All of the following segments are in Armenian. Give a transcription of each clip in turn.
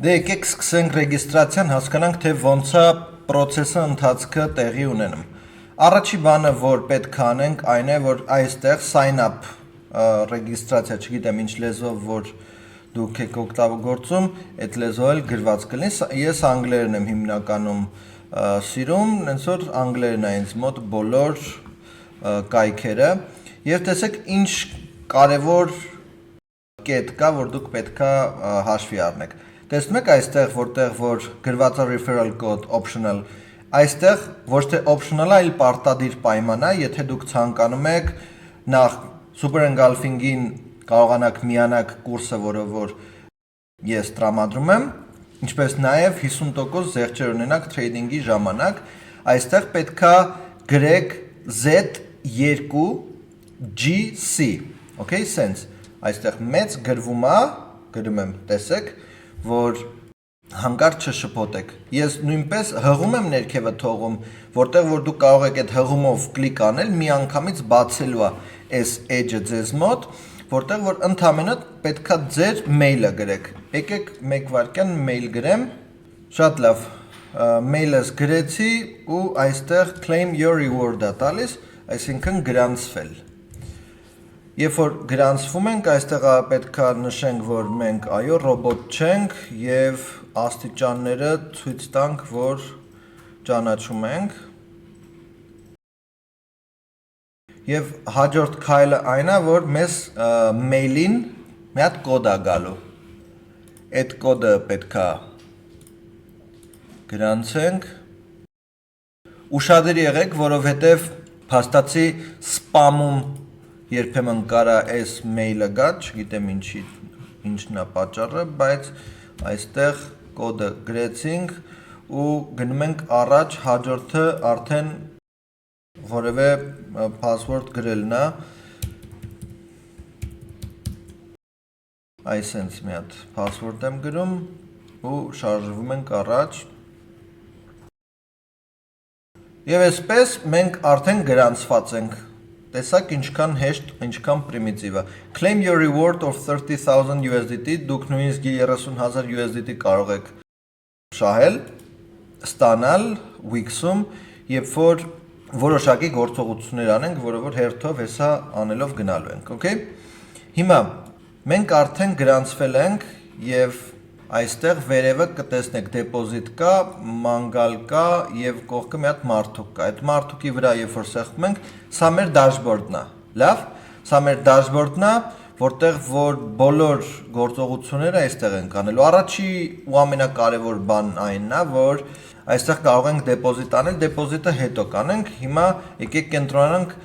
Դե եկեք սկսենք ռեգիստրացիան, հասկանանք թե ոնց է process-ը ընթացքը տեղի ունենում։ Առաջի բանը, որ պետք է անենք, այն է, որ այստեղ sign up ռեգիստրացիա, չգիտեմ ինչ լեզվով, որ դուք եք օգտագործում, այդ լեզվով էլ գրված կլինի։ Ես անգլերեն եմ հիմնականում սիրում, հենց որ անգլերեն է ինձ մոտ բոլոր կայքերը, եւ տեսեք ինչ կարևոր կետ կա, որ դուք պետք է հաշվի առնեք։ Տեսնում եք այստեղ, որտեղ որ գրված է referral code optional, այստեղ ոչ թե optional է, այլ պարտադիր պայման է, եթե դուք ցանկանում եք նախ super engulfing-ին կարողանաք միանալ կուրսը, որը որ ես տրամադրում եմ, ինչպես նաև 50% զեղչեր ունենաք trading-ի ժամանակ, այստեղ պետք է գրեք Z2GC, okay, sense, այստեղ մեծ գրվում է, գրում եմ, տեսեք, որ հանկարծ չշփոթեք։ Ես նույնպես հղում եմ ներքևը թողում, որտեղ որ դուք կարող եք այդ հղումով կլիկ անել, մի անգամից բացելու է այս edge-ը ձեզ մոտ, որտեղ որ ընդհանրապես պետքա ձեր մեյլը գրեք։ Եկեք մեկ վայրկյան մեյլ գրեմ։ Շատ լավ։ Մեյլս գրեցի ու այստեղ claim your reward-ը տալիս, այսինքն գրանցվել։ Երբ որ գրանցվում ենք, այստեղ պետք է նշենք, որ մենք այո ռոբոտ չենք եւ աստիճանները ցույց տանք, որ ճանաչում ենք։ Եվ հաջորդ քայլը այն է, որ մեզ մեյլին մի հատ կոդ է գալու։ Այդ կոդը պետք է գրանցենք։ Ուշադիր եղեք, որովհետեւ փաստացի սպամում երբեմն կարա այս մեյլը գա, չգիտեմ ինչն է պատճառը, բայց այստեղ կոդը գրեցինք ու գնում ենք առաջ, հաջորդը արդեն որևէ password գրելն է, այսենց մի հատ password եմ գրում ու շարժվում ենք առաջ։ Եվ այսպես մենք արդեն գրանցված ենք։ Տեսակ ինչքան հեշտ, ինչքան պրիմիտիվ է։ Claim your reward of 30,000 USDT, դուք նույնիսկ 30,000 USDT կարող եք շահել, ստանալ Wix-ում, երբ որ որոշակի գործողություններ անենք, որը որ հերթով հեսա անելով գնալու ենք, okay? Հիմա մենք արդեն գրանցվել ենք եւ այստեղ վերևը կտեսնեք դեպոզիտ կա, մանգալ կա եւ կողքը մի հատ մարդուկ կա։ Այդ մարդուկի վրա երբ որ սեղմում ենք, սա մեր դաշբորդն է։ Լավ, սա մեր դաշբորդն է, որտեղ որ բոլոր գործողությունները այստեղ են կանելու։ Առաջի ու ամենակարևոր բանն այնն է, որ այստեղ կարող ենք դեպոզիտ անել, դեպոզիտը հետո կանենք։ Հիմա եկեք կենտրոնանանք,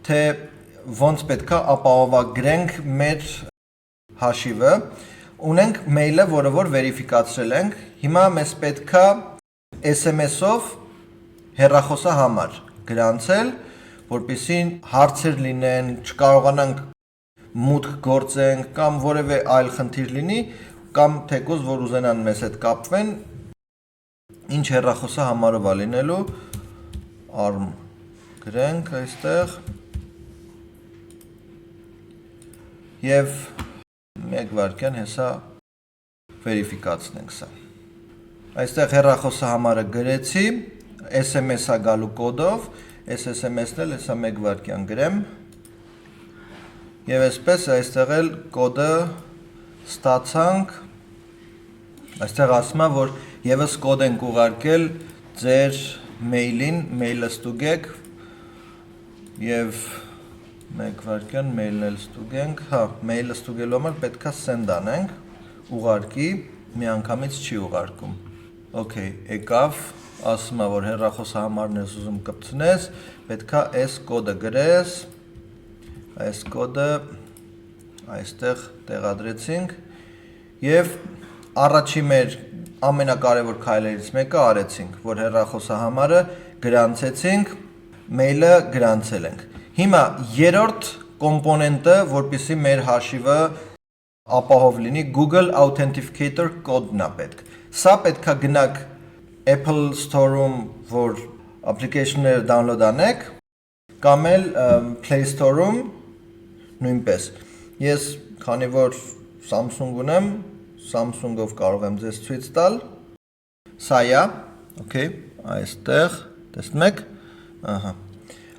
թե ոնց պետքա ապահովագրենք մեր հաշիվը։ Ունենք մեյլը, որը որ վերիֆիկացրել ենք, հիմա մեզ պետքա SMS-ով հեռախոսահամար գրանցել, որպեսզի հարցեր լինեն, չկարողանանք մուտք գործենք կամ որևէ այլ խնդիր լինի, կամ թեկուզ որ ուզենան մեզ հետ կապվեն, ինչ հեռախոսահամարով է լինելու, ARM գրենք այստեղ եւ մեկ վայրկյան հեսա վերիֆիկացնենք սա։ Այստեղ հեռախոսահամարը գրեցի, SMS-ը գալու կոդով, այս SMS-ն էլ հեսա մեկ վայրկյան գրեմ։ Եվ այսպես այստեղ էլ կոդը ստացանք։ Այստեղ ասում է, որ եւս կոդ ենք ուղարկել ձեր մեյլին, մեյլը ստուգեք եւ մեկ վայրկյան մեյլն էլ ստուգենք, հա, մեյլը ստուգելու համար պետքա send անենք, ուղարկի, միանգամից չի ուղարկում։ Okay, եկավ, ասում է, որ հեռախոսահամարն ես ուզում կպցնես, պետքա այս կոդը գրես, այս կոդը այստեղ տեղադրեցինք եւ առաջի մեր ամենակարևոր քայլերից մեկը արեցինք, որ հեռախոսահամարը գրանցեցինք, մեյլը գրանցել ենք։ Հիմա երրորդ կոմպոնենտը, որպեսզի մեր հաշիվը ապահով լինի, Google Authenticator կոդն է պետք։ Սա պետքա գնաք Apple Store-ում, որ application-ները download անեք, կամ էլ Play Store-ում նույնպես։ Ես քանի որ Samsung ունեմ, Samsung-ով կարող եմ ձեզ ցույց տալ։ Սա է, okay, այստեղ, տեսնում եք, ահա։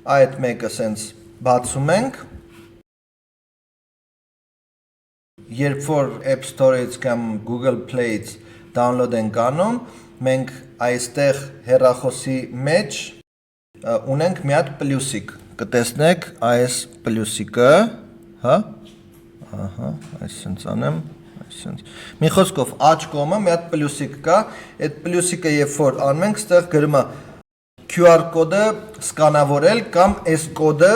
Այդ մեկը սենց բացում ենք։ Երբ որ App Store-ից կամ Google Play-ից download ենք անում, մենք այստեղ հեռախոսի մեջ ունենք մի հատ պլյուսիկ։ Կտեսնեք այս պլյուսիկը, հա? Ահա, այսպես անեմ, այսպես։ Մի խոսքով աջ կողմը մի հատ պլյուսիկ կա, այդ պլյուսիկը երբ որ անում ենք, այստեղ գրում է QR կոդը սկանավորել կամ այս կոդը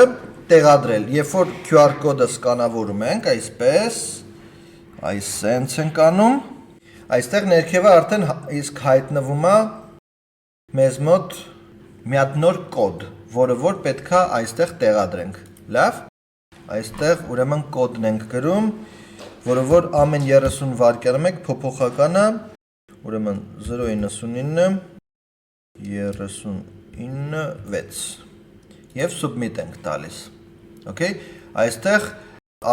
տեղադրել։ Երբ որ QR կոդը սկանավորում ենք, այսպես, այսպես ենք անում, այստեղ ներքևը արդեն իսկ հայտնվում է մեզ մոտ մի հատ նոր կոդ, որը որ պետք է այստեղ տեղադրենք։ Լավ։ Այստեղ ուրեմն կոդն ենք գրում, որը որ ամեն 30 վայրկյանը մեկ փոփոխականը, ուրեմն 099 39 եւ submit ենք տալիս։ Okay։ Այստեղ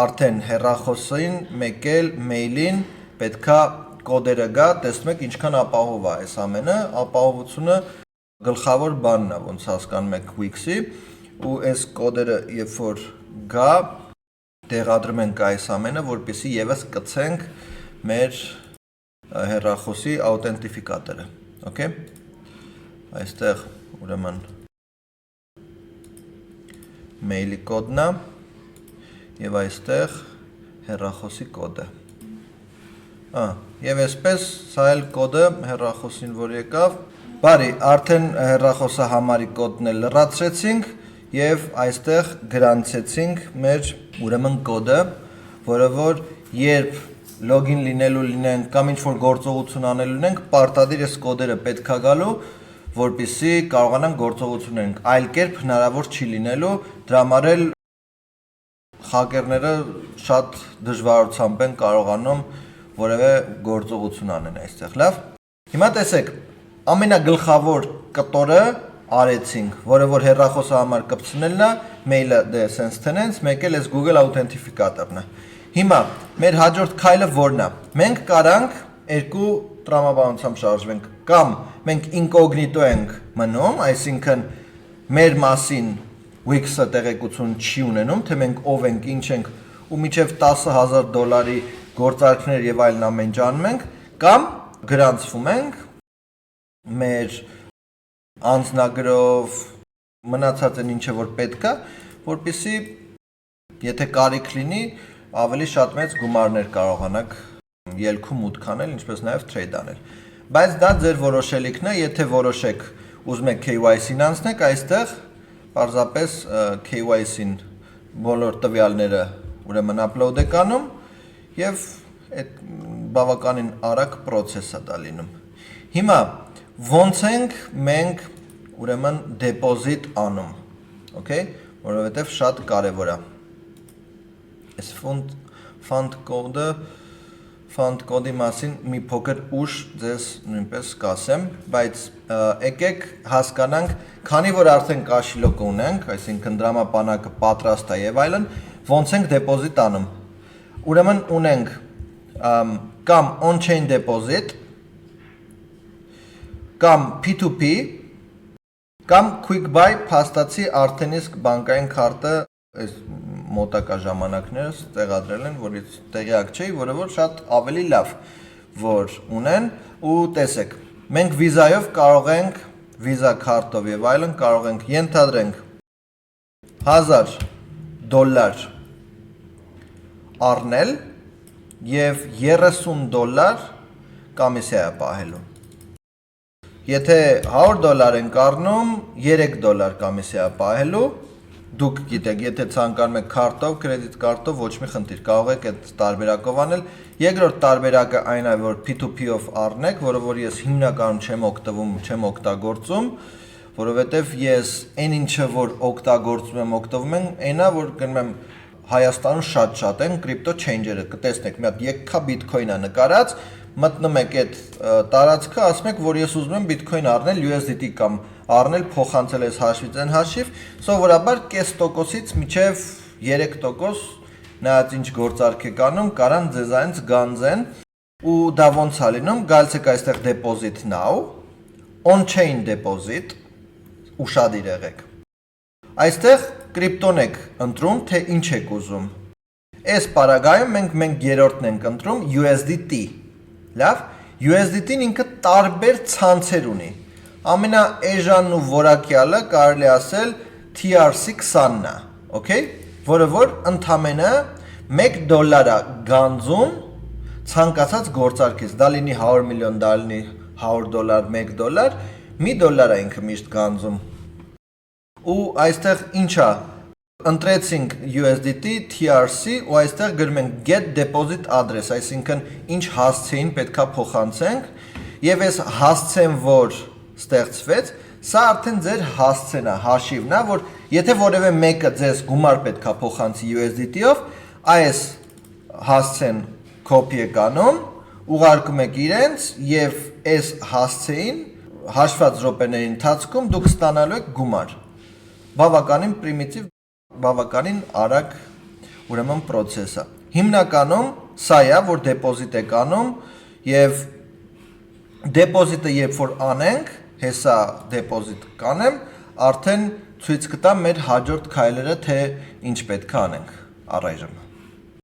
արդեն հեռախոսին, մեկ էլ մեյլին պետքա կոդերը գա, տեսնում եք ինչքան ապահով է այս ամենը, ապահովությունը գլխավոր բանն է, ոնց հասկանում եք Wix-ի, ու այս կոդերը երբ որ գա, տեղադրում ենք այս ամենը, որպեսզի եւս կցենք մեր հեռախոսի աուտենտիֆիկատորը, okay։ Այստեղ ուրեմն մեյլի կոդն է եւ այստեղ հեռախոսի կոդը։ Եվ այսպես սա էլ կոդը հեռախոսին որ եկավ։ Բարի, արդեն հեռախոսը համարի կոդն էլ լրացրեցինք եւ այստեղ գրանցեցինք մեր ուրեմն կոդը, որը որ երբ լոգին լինելու լինենք կամ ինչ-որ գործողություն անելու լինենք, պարտադիր այս կոդերը պետքա գալու, որպեսզի կարողանանք գործողություն անենք։ Այլ կերպ հնարավոր չի լինելու, դրա համար էլ հակերները շատ դժվարությամբ են կարողանում որևէ գործողություն անեն այստեղ, լավ։ Հիմա տեսեք, ամենագլխավոր կտորը արեցինք, որը որ հեռախոսը համար կպցնելն է, մեյլը դե սենց տնենց, մեկ էլ էս Google Authentificator-ն է։ Հիմա մեր հաջորդ քայլը որն է։ Մենք կարանք երկու տրամաբանությամբ շարժվենք, կամ մենք ինկոգնիտո ենք մնում, այսինքն մեր մասին Wix-ը տեղեկություն չի ունենում, թե մենք ով ենք, ինչ ենք, ու մինչև $10,000 գործարքներ եւ այլն ամեն ինչ անում ենք, կամ գրանցվում ենք մեր անձնագրով մնացած են ինչը որ պետք է, որպեսզի եթե կարիք լինի, ավելի շատ մեծ գումարներ կարողանաք ելքում մուտք անել, ինչպես նաև trade անել։ Բայց դա ձեր որոշելիքն է, եթե որոշեք ուզում եք KYC-ն անցնեք, այստեղ պարզապես KYC-ին բոլոր տվյալները ուրեմն upload եք անում եւ այդ բավականին արագ process է դա լինում։ Հիմա ոնց ենք մենք ուրեմն deposit անում, okay, որովհետև շատ կարևոր է։ Այս fund code-ի մասին մի փոքր ուշ ձեզ նույնպես կասեմ, բայց եկեք հասկանանք, քանի որ արդեն կաշիլոկ ունենք, այսինքն դրամապանակը պատրաստ է եւ այլն, ոնց ենք deposit անում։ Ուրեմն ունենք կամ on-chain deposit, կամ P2P, կամ quick buy փաստացի արդեն իսկ բանկային քարտը այս մոտակա ժամանակներս տեղադրել են, որից տեղյակ չէի, որը որ շատ ավելի լավ որ ունեն ու տեսեք, մենք վիզայով կարող ենք, վիզա քարտով եւ այլն կարող ենք ենթադրենք $1,000 առնել եւ $30 կոմիսիա պահելու։ Եթե $100 ենք առնում, $3 կոմիսիա պահելու, դուք գիտեք, եթե ցանկանում եք քարտով, կրեդիտ կարտով, ոչ մի խնդիր, կարող եք այդ տարբերակով անել։ Երկրորդ տարբերակը այն է, որ P2P-ով առնեք, որը որ ես հիմնականում չեմ օգտվում, չեմ օգտագործում, որովհետև ես այն ինչը որ օգտագործում եմ, օգտվում եմ, այնա որ գնում եմ Հայաստանում շատ են կրիպտո չեյնջերը, կտեսնեք, մի հատ եկքա բիթքոյնը նկարած, մտնում եք այդ տարածքը, ասում եք, որ ես ուզում եմ բիթքոյն առնել USDT կամ առնել փոխանցել այս հաշվից այն հաշիվ, սովորաբար կես տոկոսից մինչև 3% նայած ինչ գործարք եք անում, կարան ձեզ այնց գանձեն, ու դա ոնց է լինում, գալիս եք այստեղ deposit now, on-chain deposit, ուշադիր եղեք։ Այստեղ կրիպտոն եք ընտրում, թե ինչ եք ուզում։ Այս պարագայում մենք երրորդն ենք ընտրում USDT։ Լավ, USDT-ն ինքը տարբեր ցանցեր ունի։ Ամենաէժանն ու որակյալը կարելի ասել TRC20-ն է, okay, որը որ ընդամենը $1 գանձում ցանկացած գործարքից, դա լինի 100 միլիոն, դա լինի $100, $1, $1 է ինքը միշտ գանձում։ Ու այստեղ ինչա, ընտրեցինք USDT, TRC ու այստեղ գրում ենք get deposit address, այսինքն ինչ հասցեին պետքա փոխանցենք, եւ այս հասցեն, որ ստեղծվեց, սա արդեն ձեր հասցեն է, հաշիվն է, որ եթե որևէ մեկը ձեզ գումար պետքա փոխանցի USDT-ով, այս հասցեն copy եք անում, ուղարկում եք իրենց եւ այս հասցեին հաշված րոպեների ընթացքում դուք ստանալու եք գումար։ Բավականին պրիմիտիվ, բավականին արագ ուրեմն process է։ Հիմնականում սա է, որ deposit եք անում եւ deposit-ը երբ որ անենք, հեսա deposit կանեմ, արդեն ցույց կտամ մեր հաջորդ քայլերը, թե ինչ պետք է անենք առայժմ։